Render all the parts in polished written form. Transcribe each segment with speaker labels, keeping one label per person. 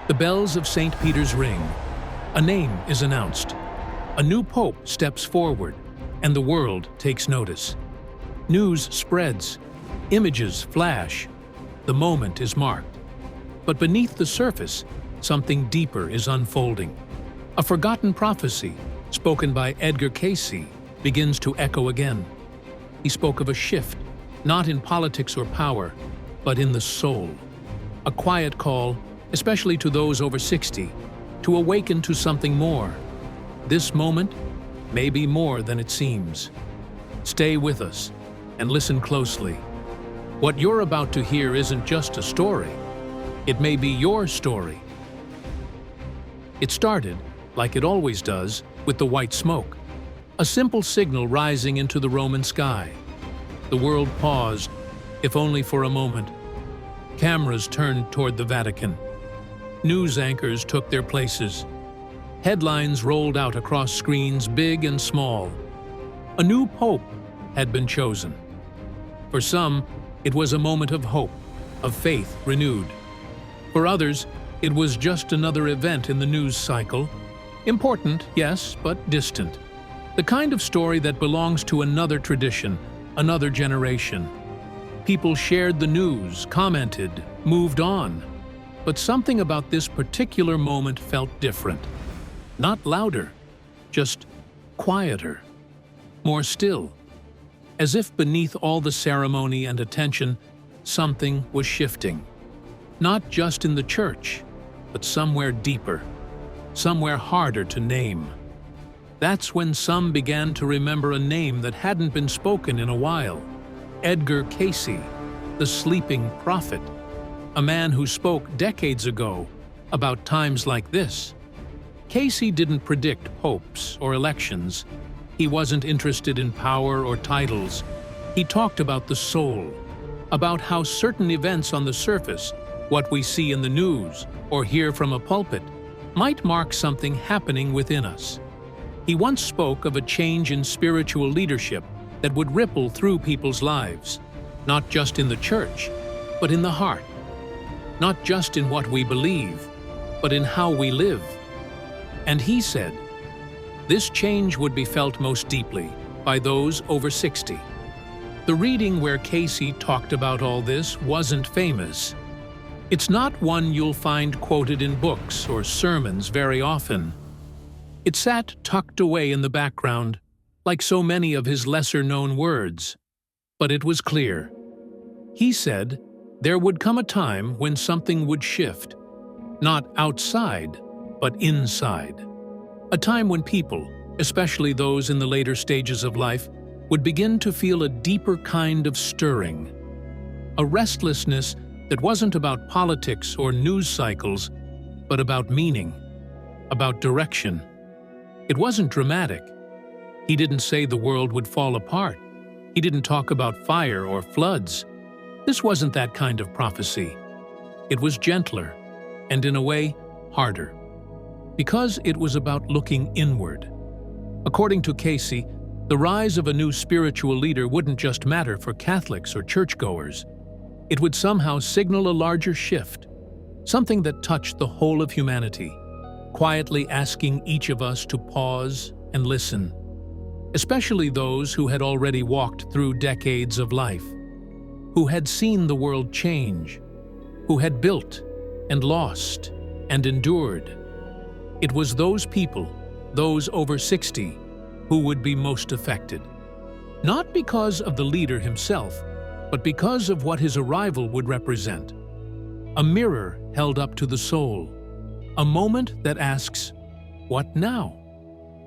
Speaker 1: The bells of St. Peter's ring. A name is announced. A new pope steps forward, and the world takes notice. News spreads. Images flash. The moment is marked. But beneath the surface, something deeper is unfolding. A forgotten prophecy, spoken by Cayce, begins to echo again. He spoke of a shift, not in politics or power, but in the soul. A quiet call, especially to those over 60, to awaken to something more. This moment may be more than it seems. Stay with us and listen closely. What you're about to hear isn't just a story. It may be your story. It started, like it always does, with the white smoke. A simple signal rising into the Roman sky. The world paused, if only for a moment. Cameras turned toward the Vatican. News anchors took their places. Headlines rolled out across screens, big and small. A new pope had been chosen. For some, it was a moment of hope, of faith renewed. For others, it was just another event in the news cycle. Important, yes, but distant. The kind of story that belongs to another tradition, another generation. People shared the news, commented, moved on. But something about this particular moment felt different. Not louder, just quieter, more still. As if beneath all the ceremony and attention, something was shifting. Not just in the church, but somewhere deeper, somewhere harder to name. That's when some began to remember a name that hadn't been spoken in a while. Cayce, the sleeping prophet. A man who spoke decades ago about times like this. Cayce didn't predict popes or elections. He wasn't interested in power or titles. He talked about the soul, about how certain events on the surface, what we see in the news or hear from a pulpit, might mark something happening within us. He once spoke of a change in spiritual leadership that would ripple through people's lives, not just in the church, but in the heart. Not just in what we believe, but in how we live. And he said, this change would be felt most deeply by those over 60. The reading where Cayce talked about all this wasn't famous. It's not one you'll find quoted in books or sermons very often. It sat tucked away in the background, like so many of his lesser-known words. But it was clear. He said, there would come a time when something would shift, not outside, but inside. A time when people, especially those in the later stages of life, would begin to feel a deeper kind of stirring. A restlessness that wasn't about politics or news cycles, but about meaning, about direction. It wasn't dramatic. He didn't say the world would fall apart. He didn't talk about fire or floods. This wasn't that kind of prophecy. It was gentler, and in a way, harder. Because it was about looking inward. According to Cayce, the rise of a new spiritual leader wouldn't just matter for Catholics or churchgoers. It would somehow signal a larger shift, something that touched the whole of humanity, quietly asking each of us to pause and listen, especially those who had already walked through decades of life, who had seen the world change, who had built and lost and endured. It was those people, those over 60, who would be most affected. Not because of the leader himself, but because of what his arrival would represent. A mirror held up to the soul. A moment that asks, what now?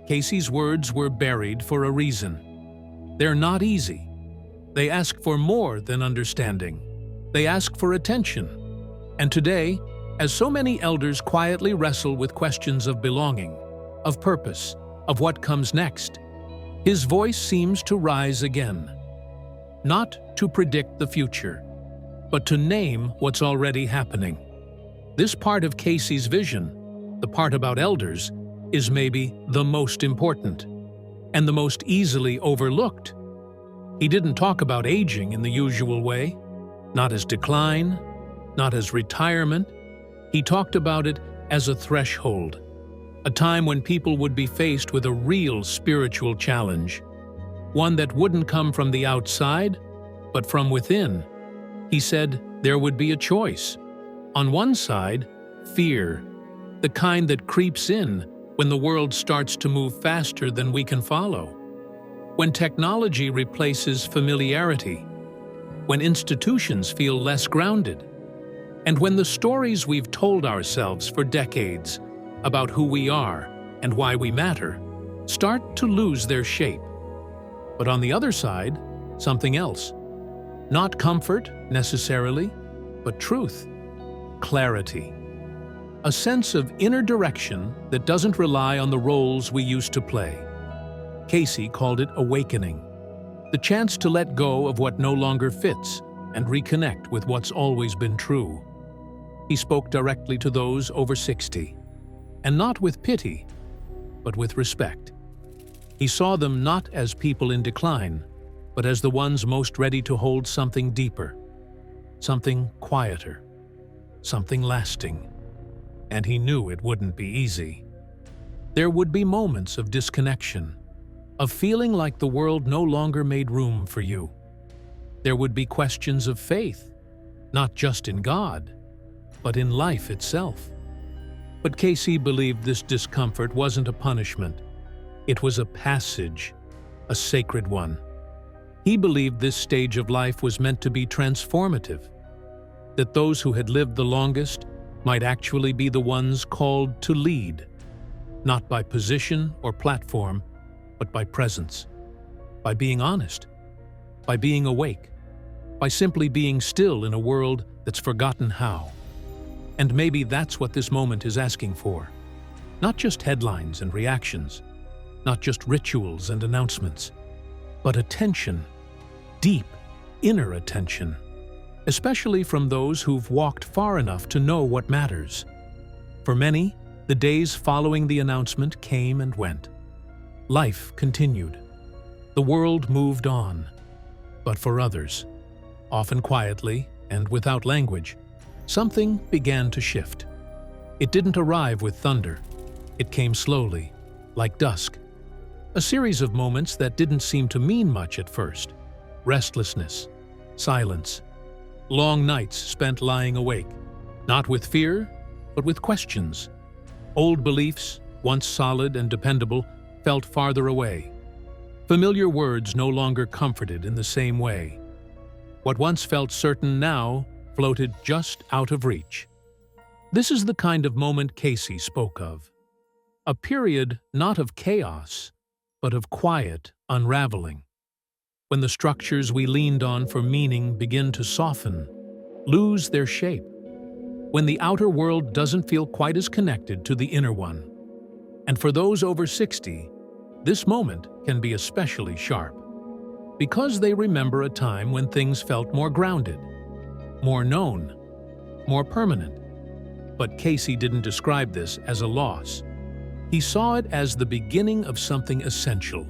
Speaker 1: Cayce's words were buried for a reason. They're not easy. They ask for more than understanding. They ask for attention. And today, as so many elders quietly wrestle with questions of belonging, of purpose, of what comes next, his voice seems to rise again. Not to predict the future, but to name what's already happening. This part of Cayce's vision, the part about elders, is maybe the most important and the most easily overlooked. He didn't talk about aging in the usual way, not as decline, not as retirement, He talked about it as a threshold, a time when people would be faced with a real spiritual challenge, one that wouldn't come from the outside, but from within. He said there would be a choice. On one side, fear, the kind that creeps in when the world starts to move faster than we can follow, when technology replaces familiarity, when institutions feel less grounded, and when the stories we've told ourselves for decades about who we are and why we matter start to lose their shape. But on the other side, something else. Not comfort, necessarily, but truth, clarity. A sense of inner direction that doesn't rely on the roles we used to play. Cayce called it awakening, the chance to let go of what no longer fits and reconnect with what's always been true. He spoke directly to those over 60, and not with pity, but with respect. He saw them not as people in decline, but as the ones most ready to hold something deeper, something quieter, something lasting. And he knew it wouldn't be easy. There would be moments of disconnection, of feeling like the world no longer made room for you. There would be questions of faith, not just in God, but in life itself. But Cayce believed this discomfort wasn't a punishment. It was a passage, a sacred one. He believed this stage of life was meant to be transformative, that those who had lived the longest might actually be the ones called to lead, not by position or platform, but by presence, by being honest, by being awake, by simply being still in a world that's forgotten how. And maybe that's what this moment is asking for. Not just headlines and reactions, not just rituals and announcements, but attention, deep, inner attention, especially from those who've walked far enough to know what matters. For many, the days following the announcement came and went. Life continued. The world moved on. But for others, often quietly and without language, something began to shift. It didn't arrive with thunder. It came slowly, like dusk. A series of moments that didn't seem to mean much at first. Restlessness, silence, long nights spent lying awake, not with fear, but with questions. Old beliefs, once solid and dependable, felt farther away. Familiar words no longer comforted in the same way. What once felt certain now floated just out of reach. This is the kind of moment Cayce spoke of. A period not of chaos, but of quiet unraveling. When the structures we leaned on for meaning begin to soften, lose their shape. When the outer world doesn't feel quite as connected to the inner one. And for those over 60, this moment can be especially sharp, because they remember a time when things felt more grounded, more known, more permanent. But Cayce didn't describe this as a loss. He saw it as the beginning of something essential.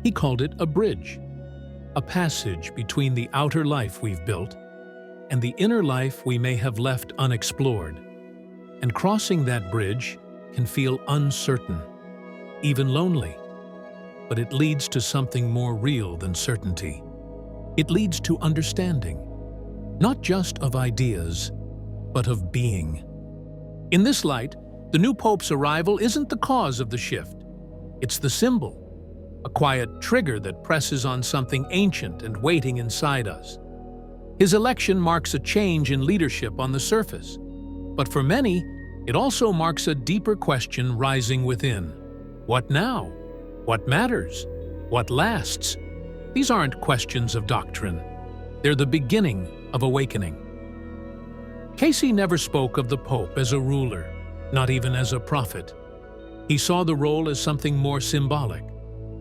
Speaker 1: He called it a bridge, a passage between the outer life we've built and the inner life we may have left unexplored. And crossing that bridge can feel uncertain, even lonely. But it leads to something more real than certainty. It leads to understanding, not just of ideas, but of being. In this light, the new Pope's arrival isn't the cause of the shift. It's the symbol, a quiet trigger that presses on something ancient and waiting inside us. His election marks a change in leadership on the surface, but for many, it also marks a deeper question rising within. What now? What matters? What lasts? These aren't questions of doctrine. They're the beginning of awakening. Cayce never spoke of the Pope as a ruler, not even as a prophet. He saw the role as something more symbolic,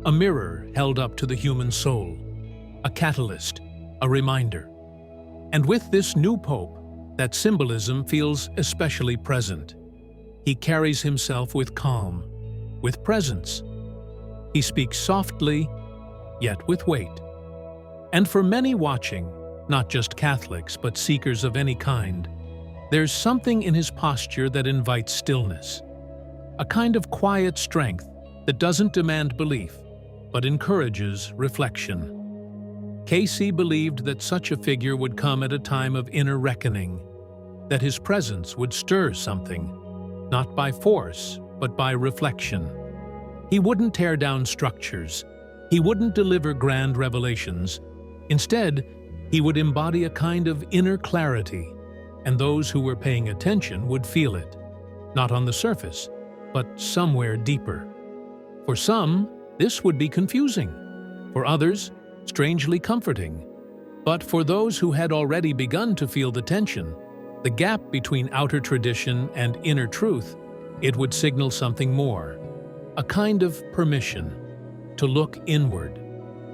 Speaker 1: a mirror held up to the human soul, a catalyst, a reminder. And with this new Pope, that symbolism feels especially present. He carries himself with calm, with presence. He speaks softly, yet with weight. And for many watching, not just Catholics but seekers of any kind, There's something in his posture that invites stillness, a kind of quiet strength that doesn't demand belief, but encourages reflection. Cayce believed that such a figure would come at a time of inner reckoning, that his presence would stir something, not by force, but by reflection. He wouldn't tear down structures. He wouldn't deliver grand revelations. Instead, he would embody a kind of inner clarity, and those who were paying attention would feel it, not on the surface, but somewhere deeper. For some, this would be confusing. For others, strangely comforting. But for those who had already begun to feel the tension, the gap between outer tradition and inner truth, it would signal something more, a kind of permission to look inward,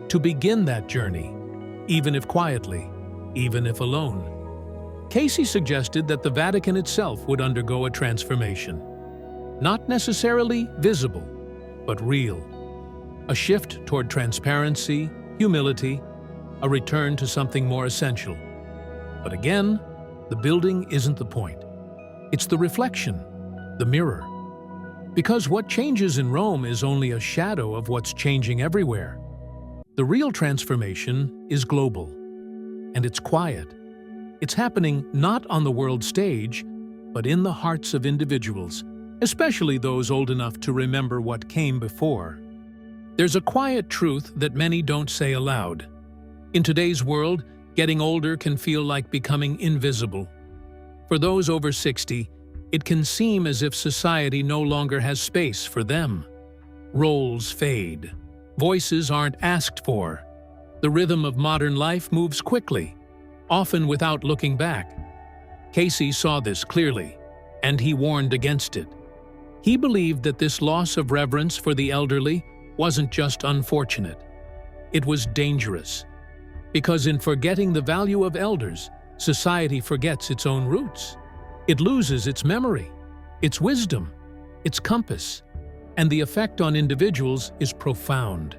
Speaker 1: to begin that journey, even if quietly, even if alone. Cayce suggested that the Vatican itself would undergo a transformation, not necessarily visible, but real. A shift toward transparency, humility, a return to something more essential. But again, the building isn't the point. It's the reflection, the mirror. Because what changes in Rome is only a shadow of what's changing everywhere. The real transformation is global, and it's quiet. It's happening not on the world stage, but in the hearts of individuals, especially those old enough to remember what came before. There's a quiet truth that many don't say aloud. In today's world, getting older can feel like becoming invisible. For those over 60, it can seem as if society no longer has space for them. Roles fade. Voices aren't asked for. The rhythm of modern life moves quickly, often without looking back. Cayce saw this clearly, and he warned against it. He believed that this loss of reverence for the elderly wasn't just unfortunate. It was dangerous. Because in forgetting the value of elders, society forgets its own roots. It loses its memory, its wisdom, its compass, and the effect on individuals is profound.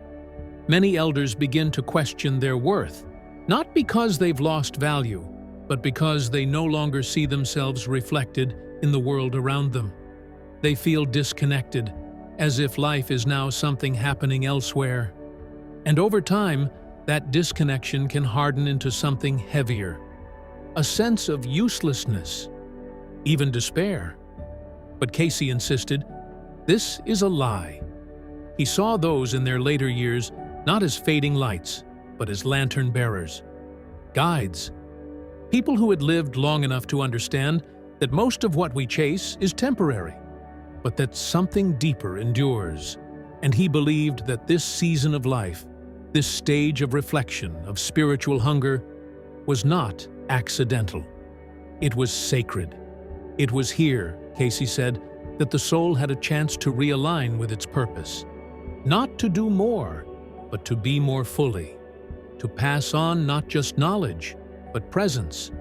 Speaker 1: Many elders begin to question their worth, not because they've lost value, but because they no longer see themselves reflected in the world around them. They feel disconnected, as if life is now something happening elsewhere. And over time, that disconnection can harden into something heavier, a sense of uselessness, even despair. But Cayce insisted, this is a lie. He saw those in their later years not as fading lights, but as lantern bearers, guides, people who had lived long enough to understand that most of what we chase is temporary, but that something deeper endures. And he believed that this season of life, this stage of reflection, of spiritual hunger, was not accidental. It was sacred. It was here, Cayce said, that the soul had a chance to realign with its purpose. Not to do more, but to be more fully. To pass on not just knowledge, but presence.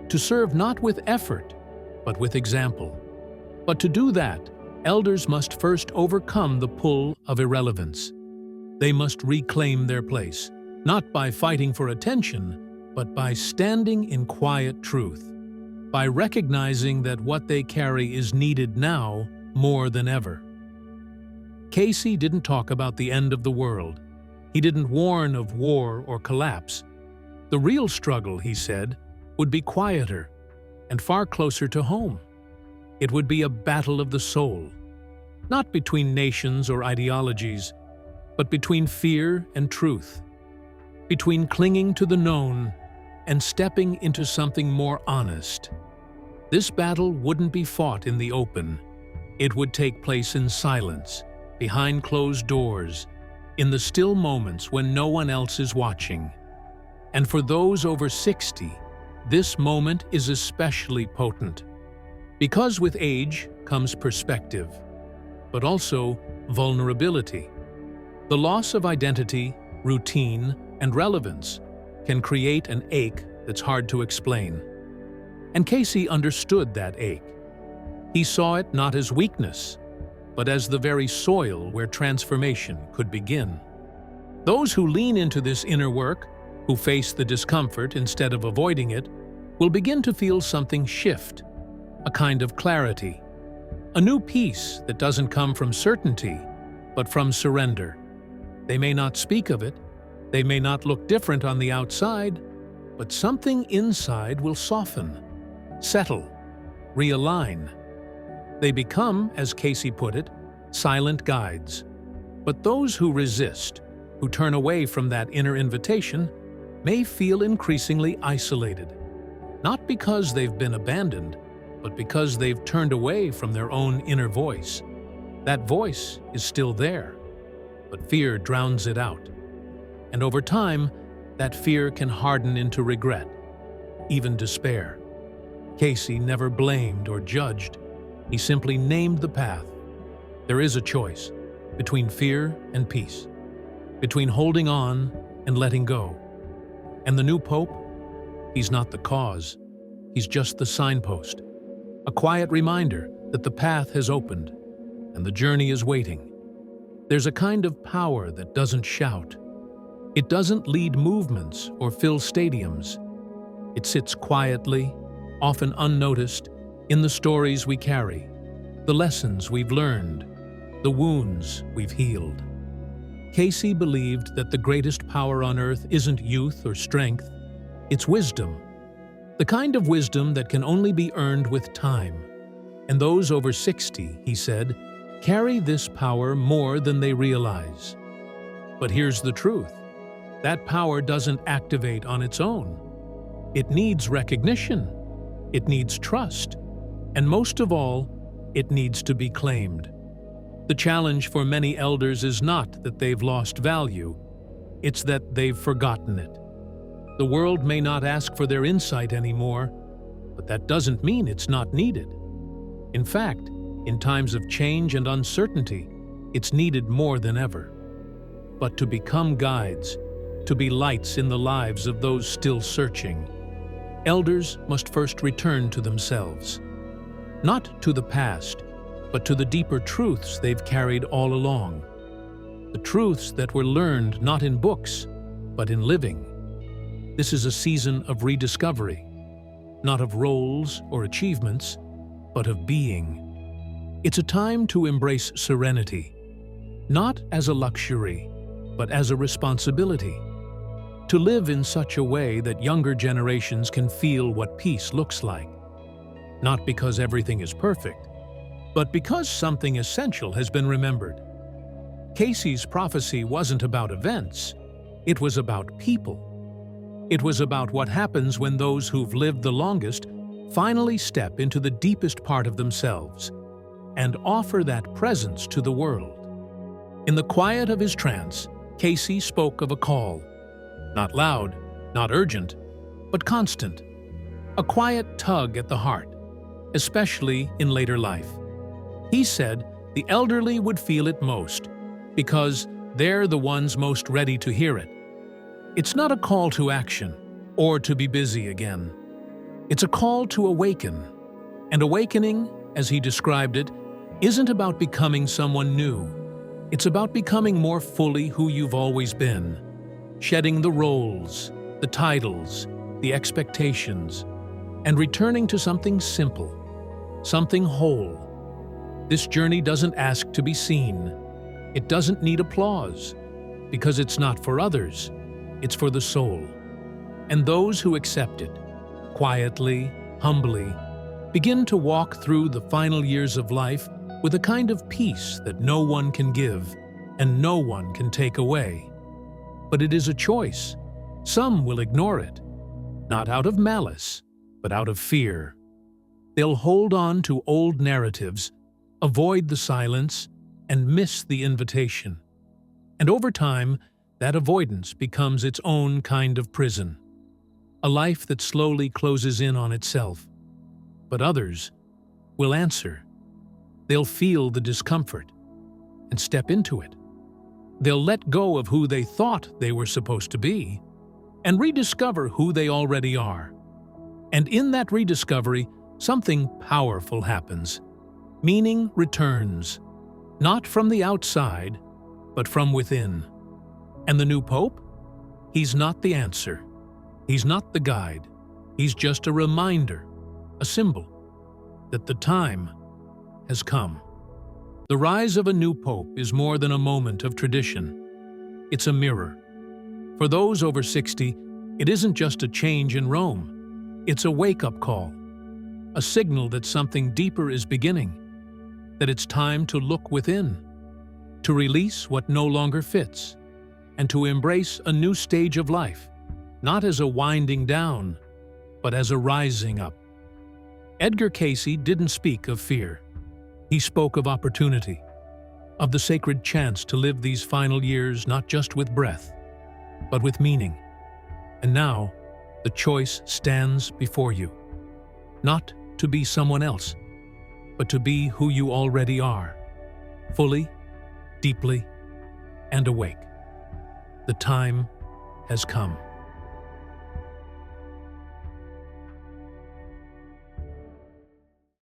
Speaker 1: To serve not with effort, but with example. But to do that, elders must first overcome the pull of irrelevance. They must reclaim their place, not by fighting for attention, but by standing in quiet truth, by recognizing that what they carry is needed now more than ever. Cayce didn't talk about the end of the world. He didn't warn of war or collapse. The real struggle, he said, would be quieter and far closer to home. It would be a battle of the soul, not between nations or ideologies, but between fear and truth, between clinging to the known and stepping into something more honest. This battle wouldn't be fought in the open. It would take place in silence, behind closed doors, in the still moments when no one else is watching. And for those over 60, this moment is especially potent, because with age comes perspective, but also vulnerability. The loss of identity, routine, and relevance can create an ache that's hard to explain. And Cayce understood that ache. He saw it not as weakness, but as the very soil where transformation could begin. Those who lean into this inner work, who face the discomfort instead of avoiding it, will begin to feel something shift, a kind of clarity, a new peace that doesn't come from certainty, but from surrender. They may not speak of it, they may not look different on the outside, but something inside will soften, settle, realign. They become, as Cayce put it, silent guides. But those who resist, who turn away from that inner invitation, may feel increasingly isolated, not because they've been abandoned, but because they've turned away from their own inner voice. That voice is still there, but fear drowns it out. And over time, that fear can harden into regret, even despair. Cayce never blamed or judged. He simply named the path. There is a choice between fear and peace, between holding on and letting go. And the new Pope? He's not the cause. He's just the signpost, a quiet reminder that the path has opened and the journey is waiting. There's a kind of power that doesn't shout. It doesn't lead movements or fill stadiums. It sits quietly, often unnoticed, in the stories we carry, the lessons we've learned, the wounds we've healed. Cayce believed that the greatest power on earth isn't youth or strength, it's wisdom. The kind of wisdom that can only be earned with time. And those over 60, he said, carry this power more than they realize. But here's the truth. That power doesn't activate on its own. It needs recognition. It needs trust. And most of all, it needs to be claimed. The challenge for many elders is not that they've lost value, it's that they've forgotten it. The world may not ask for their insight anymore, but that doesn't mean it's not needed. In fact, in times of change and uncertainty, it's needed more than ever. But to become guides, to be lights in the lives of those still searching, elders must first return to themselves. Not to the past, but to the deeper truths they've carried all along. The truths that were learned not in books, but in living. This is a season of rediscovery, not of roles or achievements, but of being. It's a time to embrace serenity, not as a luxury, but as a responsibility. To live in such a way that younger generations can feel what peace looks like. Not because everything is perfect, but because something essential has been remembered. Cayce's prophecy wasn't about events, it was about people. It was about what happens when those who've lived the longest finally step into the deepest part of themselves and offer that presence to the world. In the quiet of his trance, Cayce spoke of a call. Not loud, not urgent, but constant. A quiet tug at the heart, especially in later life. He said the elderly would feel it most because they're the ones most ready to hear it. It's not a call to action or to be busy again. It's a call to awaken. And awakening, as he described it, isn't about becoming someone new. It's about becoming more fully who you've always been. Shedding the roles, the titles, the expectations, and returning to something simple, something whole. This journey doesn't ask to be seen. It doesn't need applause, because it's not for others, it's for the soul. And those who accept it, quietly, humbly, begin to walk through the final years of life with a kind of peace that no one can give and no one can take away. But it is a choice. Some will ignore it, not out of malice, but out of fear. They'll hold on to old narratives, avoid the silence, and miss the invitation. And over time, that avoidance becomes its own kind of prison. A life that slowly closes in on itself. But others will answer. They'll feel the discomfort and step into it. They'll let go of who they thought they were supposed to be and rediscover who they already are. And in that rediscovery, something powerful happens. Meaning returns, not from the outside, but from within. And the new Pope? He's not the answer. He's not the guide. He's just a reminder, a symbol. that the time has come. The rise of a new pope is more than a moment of tradition. It's a mirror. For those over 60, it isn't just a change in Rome. It's a wake-up call, a signal that something deeper is beginning, that it's time to look within, to release what no longer fits, and to embrace a new stage of life, not as a winding down, but as a rising up. Edgar Cayce didn't speak of fear. He spoke of opportunity, of the sacred chance to live these final years not just with breath, but with meaning. And now, the choice stands before you. Not to be someone else, but to be who you already are, fully, deeply, and awake. The time has come.